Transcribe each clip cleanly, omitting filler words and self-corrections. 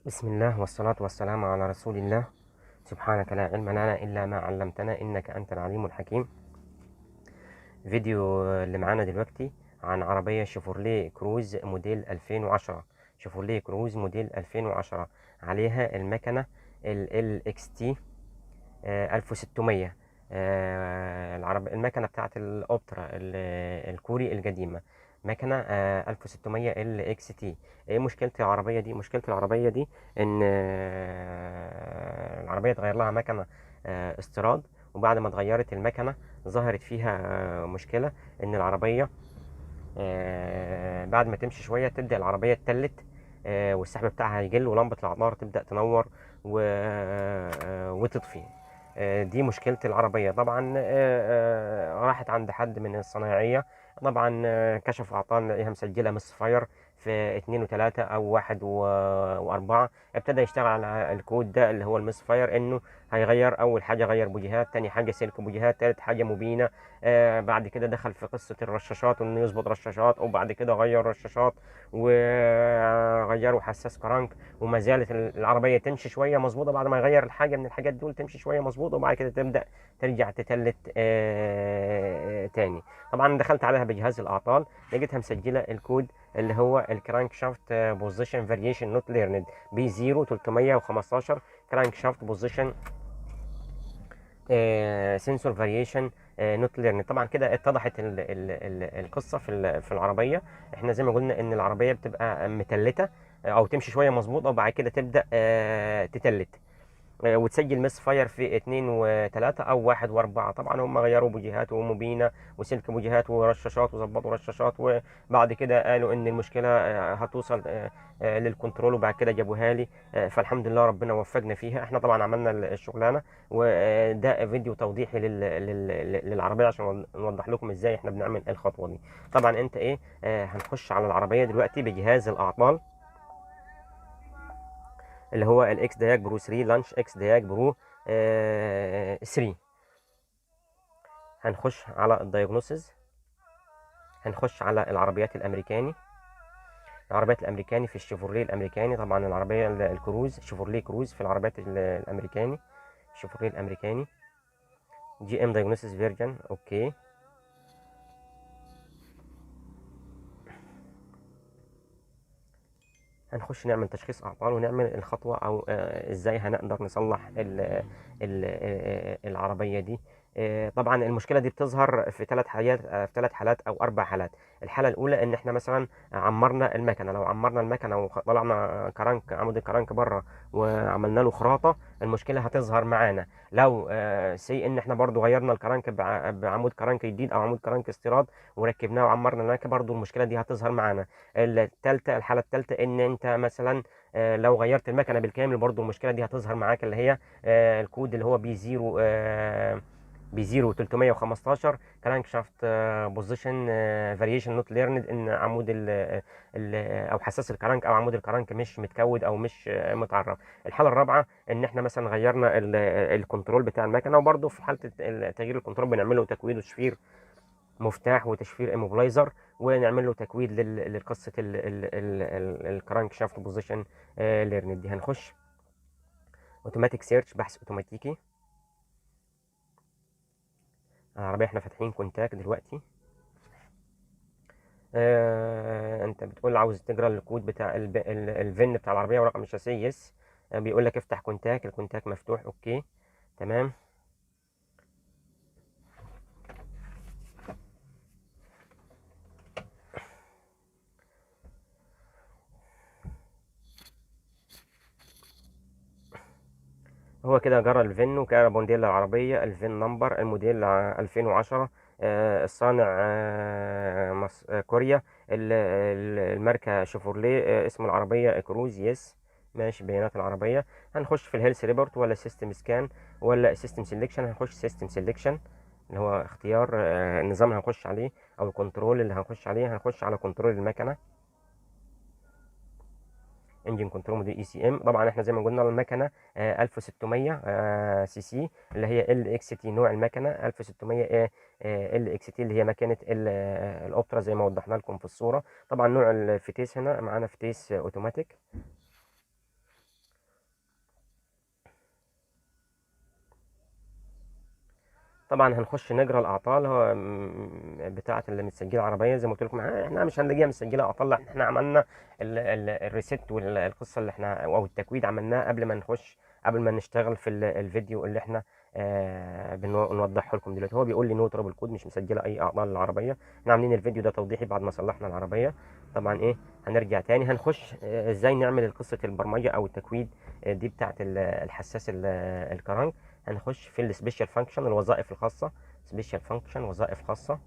بسم الله والصلاة والسلام على رسول الله. سبحانك لا علم لنا إلا ما علمتنا إنك أنت العليم الحكيم. فيديو اللي معانا دلوقتي عن عربية شيفورليه كروز موديل 2010. شيفورليه كروز موديل 2010 عليها المكنة ال LXT 1600. المكنة بتاعت الأوبترا الكوري القديمة، مكنة 1600 LXT. ايه مشكلة العربية دي؟ مشكلة العربية دي ان العربية اتغير لها مكنة استيراد، وبعد ما اتغيرت المكنة ظهرت فيها مشكلة ان العربية بعد ما تمشي شوية تبدأ العربية تتلت، والسحب بتاعها يقل ولمبة الأنوار تبدأ تنور وتطفي. دي مشكلة العربية. طبعا راحت عند حد من الصنايعية، طبعا كشف أعطال لقيها مسجلة مس فاير في 2 و3 أو 1 و4. ابتدى يشتغل على الكود ده اللي هو المس فاير، إنه هيغير أول حاجة غير بوجيهات، تاني حاجة سلك بوجيهات، تالت حاجة مبينة. بعد كده دخل في قصة الرشاشات وإنه يظبط رشاشات، وبعد كده غير رشاشات وغيروا حساس كرنك، وما زالت العربية تمشي شوية مظبوطة بعد ما يغير الحاجة من الحاجات دول، تمشي شوية مظبوطة وبعد كده تبدأ ترجع تتلت تاني. طبعا دخلت عليها بجهاز الأعطال، لقيتها مسجلة الكود اللي هو الكرانك شافت بوزيشن فاريشن نوت ليرند بي 0 315 كرانك شافت بوزيشن سنسور فاريشن نوت ليرن. طبعا كده اتضحت القصه في العربيه. احنا زي ما قلنا ان العربيه بتبقى متلته او تمشي شويه مظبوطه وبعد كده تبدا تتلت، وتسجل مس فاير في 2 و3 او 1 و4. طبعا هم غيروا بوجيهات ومبينه وسلك بوجيهات ورشاشات وظبطوا رشاشات، وبعد كده قالوا ان المشكله هتوصل للكنترول، وبعد كده جابوها لي. فالحمد لله ربنا وفقنا فيها. احنا طبعا عملنا الشغلانه، وده فيديو توضيحي للعربيه عشان نوضح لكم ازاي احنا بنعمل الخطوه دي. طبعا انت ايه، هنخش على العربيه دلوقتي بجهاز الاعطال اللي هو الاكس دياج برو 3 لانش اكس دياج برو 3. هنخش على الدايجنوسز، هنخش على العربيات الامريكاني. العربيات الامريكاني في الشيفورليه الامريكاني، طبعا العربيه الكروز شيفورليه كروز في العربيات الامريكاني، الشيفورليه الامريكاني. جي ام دايجنوسز فيرجن، اوكي. هنخش نعمل تشخيص اعطال ونعمل الخطوه او ازاي هنقدر نصلح العربيه دي. طبعا المشكله دي بتظهر في 3 حالات، في 3 حالات او 4 حالات. الحاله الاولى ان احنا مثلا عمرنا المكنه، لو عمرنا المكنه وطلعنا كرنك عمود الكرنك بره وعملنا له خراطه، المشكله هتظهر معانا. لو سي ان احنا برضو غيرنا الكرنك بعمود كرنك جديد او عمود كرنك استيراد وركبناه وعمرنا المكنه، برضو المشكله دي هتظهر معانا. الحالة الثالثة ان انت مثلا لو غيرت المكنة بالكامل، برضو المشكلة دي هتظهر معاك، اللي هي الكود اللي هو بي 0 بي 0 315 كرانك شافت بوزيشن فاريشن نوت ليرند، ان عمود ال او حساس الكرنك او عمود الكرنك مش متكود او مش متعرف. الحالة الرابعة ان احنا مثلا غيرنا الكنترول بتاع المكنة، وبرضو في حالة تغيير الكنترول بنعمل له تكويد وتشفير مفتاح وتشفير ايموبلايزر، ونعمل له تكويد لقصه الكرانك شافت بوزيشن ليرند دي. هنخش اوتوماتيك سيرش، بحث اوتوماتيكي. العربيه احنا فاتحين كونتاك دلوقتي. انت بتقول عاوز تجرى الكود بتاع الفن بتاع العربيه ورقم الشاسيه، يس. بيقول لك افتح كونتاك، الكونتاك مفتوح، اوكي تمام. هو كده جرى الفين وجرى موديل العربية، الفين نمبر، الموديل 2010، الصانع كوريا، الماركة شيفورليه، اسم العربية كروز، يس ماشي. بيانات العربية. هنخش في الهيلث ريبورت ولا سيستم سكان ولا سيستم سيلكشن؟ هنخش سيستم سيلكشن، اللي هو اختيار النظام اللي هنخش عليه او الكنترول اللي هنخش عليه. هنخش على كنترول المكنه، انجن كنترول موديل اي سي ام. طبعا احنا زي ما قلنا المكنه 1600 سي سي، اللي هي ال اكس تي نوع المكنه 1600 ال اكس تي، اللي هي مكنه الاوبترا زي ما وضحنا لكم في الصوره. طبعا نوع الفتيس هنا معانا فتيس اوتوماتيك. طبعا هنخش نجرى الاعطال هو بتاعه اللي متسجله عربيه. زي ما قلت لكم احنا مش هنلاقيها مسجله اعطال، لا احنا عملنا الريست والقصه اللي احنا او التكويد عملناه قبل ما نخش، قبل ما نشتغل في الفيديو اللي احنا بنوضحه لكم دلوقتي. هو بيقول لي نو ترابل كود، مش مسجله اي اعطال للعربيه. احنا عاملين الفيديو ده توضيحي بعد ما صلحنا العربيه. طبعا ايه، هنرجع تاني هنخش ازاي نعمل قصه البرمجه او التكويد دي بتاعه الحساس الكرنك. هنخش في السبيشال فانكشن الوظائف الخاصه، سبيشال فانكشن وظائف خاصه.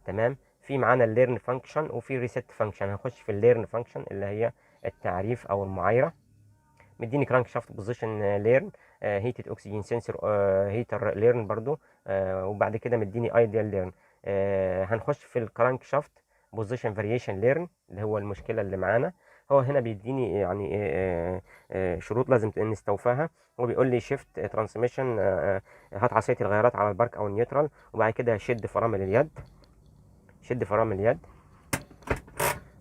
تمام. في معانا الليرن فانكشن وفي ريست فانكشن. هنخش في الليرن فانكشن اللي هي التعريف او المعايره. مديني كرانك شافت بوزيشن ليرن، هيتد اوكسجين سنسور هيتر ليرن برضو، وبعد كده مديني ايديال ليرن. هنخش في الكرانك شافت بوزيشن فاريشن ليرن اللي هو المشكله اللي معانا. هو هنا بيديني يعني شروط لازم نستوفاها. هو بيقول لي شيفت ترانسميشن، هات عصايه الغيارات على البارك او النيوترال، وبعد كده شد فرامل اليد، شد فرامل اليد.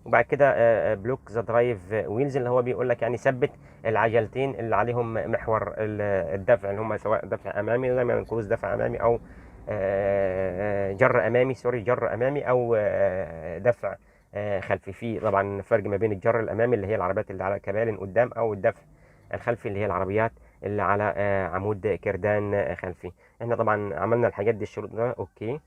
وبعد كده بلوك ذا درايف ويلز اللي هو بيقول لك يعني ثبت العجلتين اللي عليهم محور الدفع، اللي هم سواء دفع امامي زي ما كروز دفع امامي، او جر امامي، سوري جر امامي، او دفع خلفي. في طبعا فرق ما بين الجر الامامي اللي هي العربيات اللي على كبالن قدام، او الدفع الخلفي اللي هي العربيات اللي على عمود كردان خلفي. احنا طبعا عملنا الحاجات دي الشروط ده اوكي.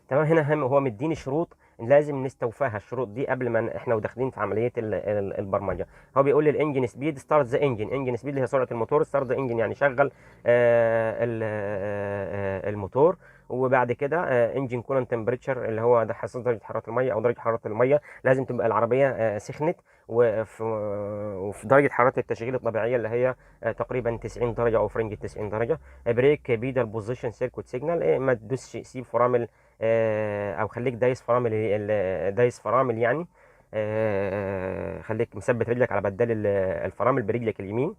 تمام. هنا هو مديني شروط لازم نستوفاها. الشروط دي قبل ما احنا وداخلين في عمليه البرمجه. هو بيقول لي الانجن سبيد ستارت ذا انجن، انجن سبيد اللي هي سرعه الموتور، ستارت ذا انجن يعني شغل الموتور. وبعد كده انجن كولن تمبريتشر اللي هو ده حساس درجه حراره الميه او درجه حراره الميه. لازم تبقى العربيه سخنت وفي درجه حراره التشغيل الطبيعيه اللي هي تقريبا 90 درجه او فرنج 90 درجه. بريك بيدال بوزيشن سيركوت سيجنال، ما تدوسش سيب فرامل او خليك دايس فرامل، دايس فرامل يعني خليك مثبت رجلك على بدال الفرامل برجلك اليمين.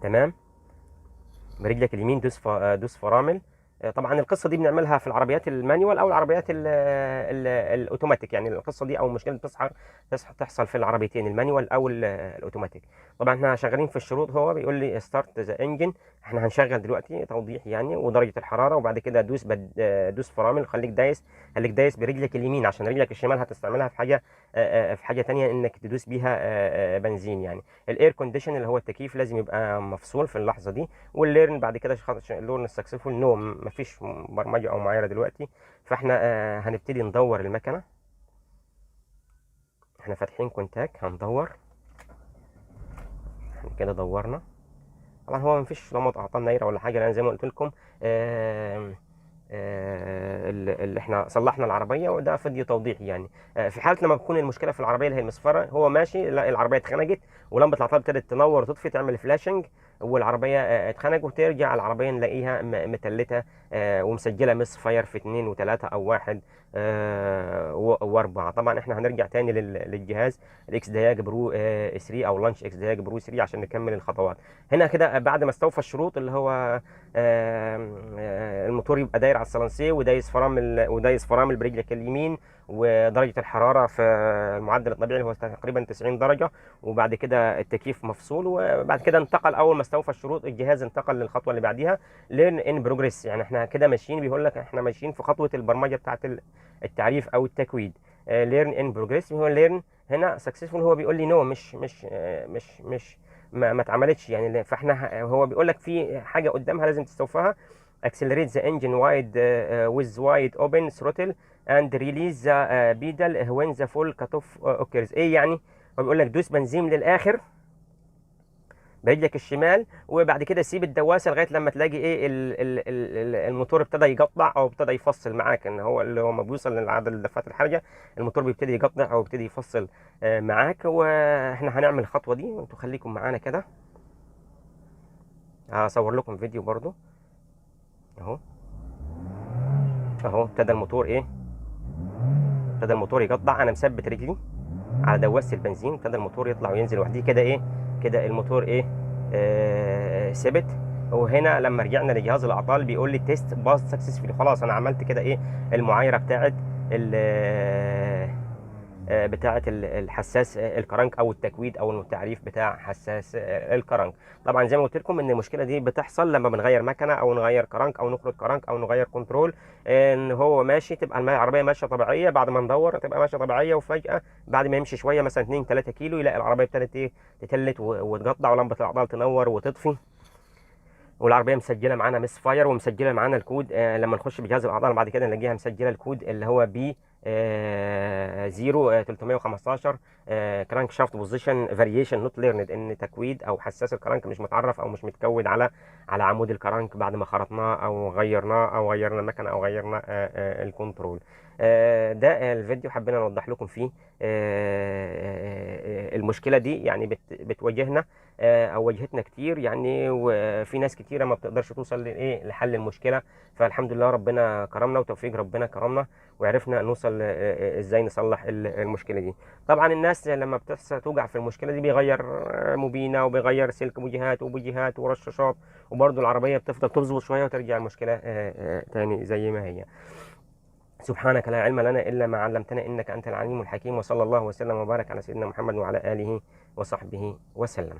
تمام. برجلك اليمين دوس دوس فرامل. طبعا القصه دي بنعملها في العربيات المانيوال او العربيات الاوتوماتيك. يعني القصه دي او المشكله تحصل في العربيتين المانيوال او الاوتوماتيك. طبعا احنا شغالين في الشروط. هو بيقول لي ستارت ذا انجن، احنا هنشغل دلوقتي توضيح يعني، ودرجه الحراره، وبعد كده دوس دوس فرامل. خليك دايس برجلك اليمين عشان رجلك الشمال هتستعملها في حاجه في حاجه تانية انك تدوس بيها بنزين يعني. الاير كونديشن اللي هو التكييف لازم يبقى مفصول في اللحظه دي. والليرن بعد كده اللون السكسسفول نو، مفيش برمجه او معايره دلوقتي. فاحنا هنبتدي ندور المكنه. احنا فاتحين كونتاك هندور. احنا كده دورنا. طبعا هو مفيش نمط اعطال نايره ولا حاجه، لان زي ما قلت لكم اللي احنا صلحنا العربيه، وده فيديو توضيحي يعني. في حاله لما بتكون المشكله في العربيه اللي هي المصفره، هو ماشي لا العربيه اتخنقت ولمبه العطال ابتدت تنور وتطفي تعمل فلاشنج، والعربيه اتخنقت، وترجع العربيه نلاقيها متلته ومسجله مس فاير في 2 و3 او 1 و4. طبعا احنا هنرجع تاني للجهاز الاكس دياج برو 3 او لانش اكس دياج برو 3 عشان نكمل الخطوات. هنا كده بعد ما استوفى الشروط اللي هو الموتور يبقى داير على السلنسيه، ودايس فرامل برجلك اليمين، ودرجه الحراره في المعدل الطبيعي اللي هو تقريبا 90 درجه، وبعد كده التكييف مفصول. وبعد كده انتقل اول ما استوفى الشروط الجهاز انتقل للخطوه اللي بعديها ليرن ان بروجريس. يعني احنا كده ماشيين، بيقول لك احنا ماشيين في خطوه البرمجه بتاعه التعريف او التكويد. ليرن ان بروجريس هو ليرن هنا سكسسفول. هو بيقول لي نو مش ما اتعملتش يعني. فاحنا هو بيقول لك في حاجه قدامها لازم تستوفاها. accelerate the engine wide with wide open throttle and release the pedal when the full cutoff occurs. ايه يعني؟ هو بيقول لك دوس بنزين للاخر، برجلك الشمال، وبعد كده سيب الدواسه لغايه لما تلاقي ايه الموتور ابتدى يقطع او ابتدى يفصل معاك، ان هو اللي هو ما بيوصل لعدد اللفات الحرجه الموتور بيبتدي يقطع او يبتدي يفصل معاك. واحنا هنعمل الخطوه دي وانتوا خليكم معانا كده. هصور لكم فيديو برضو اهو. اهو ابتدى الموتور ايه، ابتدى الموتور يقطع. انا مثبت رجلي على دواسه البنزين، ابتدى الموتور يطلع وينزل لوحده كده ايه، كده الموتور ايه ثبت. وهنا لما رجعنا لجهاز الاعطال بيقول لي تيست باس سكسسفولي. خلاص انا عملت كده ايه المعايره بتاعه بتاعه الحساس الكرنك او التكويد او التعريف بتاع حساس الكرنك. طبعا زي ما قلت لكم ان المشكله دي بتحصل لما بنغير مكنه او نغير كرنك او نخرج كرنك او نغير كنترول، ان هو ماشي تبقى العربيه ماشيه طبيعيه، بعد ما ندور تبقى ماشيه طبيعيه، وفجاه بعد ما يمشي شويه مثلا 2 3 كيلو يلاقي العربيه ابتدت ايه تتلت وتقطع ولمبه الاعطال تنور وتطفي. والعربيه مسجله معانا مس فاير ومسجله معانا الكود. لما نخش بجهاز الاعطال بعد كده نلاقيها مسجله الكود اللي هو بي 0 315 كرانك شافت بوزيشن فاريشن نوت ليرند، ان تكويد او حساس الكرانك مش متعرف او مش متكود على عمود الكرانك بعد ما خرطناه او غيرناه او غيرنا المكنه او غيرنا الكنترول. ده الفيديو حبينا نوضح لكم فيه المشكله دي، يعني بتواجهنا او واجهتنا كتير يعني، وفي ناس كتيره ما بتقدرش توصل لايه لحل المشكله. فالحمد لله ربنا كرمنا وتوفيق ربنا كرمنا وعرفنا نوصل ازاي نصلح المشكله دي. طبعا الناس لما توقع في المشكله دي بيغير موبينه وبيغير سلك بوجيهات وبوجيهات ورشاشات، وبرضه العربيه بتفضل تظبط شويه وترجع المشكله تاني زي ما هي. سبحانك لا علم لنا الا ما علمتنا انك انت العليم الحكيم. وصلى الله وسلم وبارك على سيدنا محمد وعلى اله وصحبه وسلم.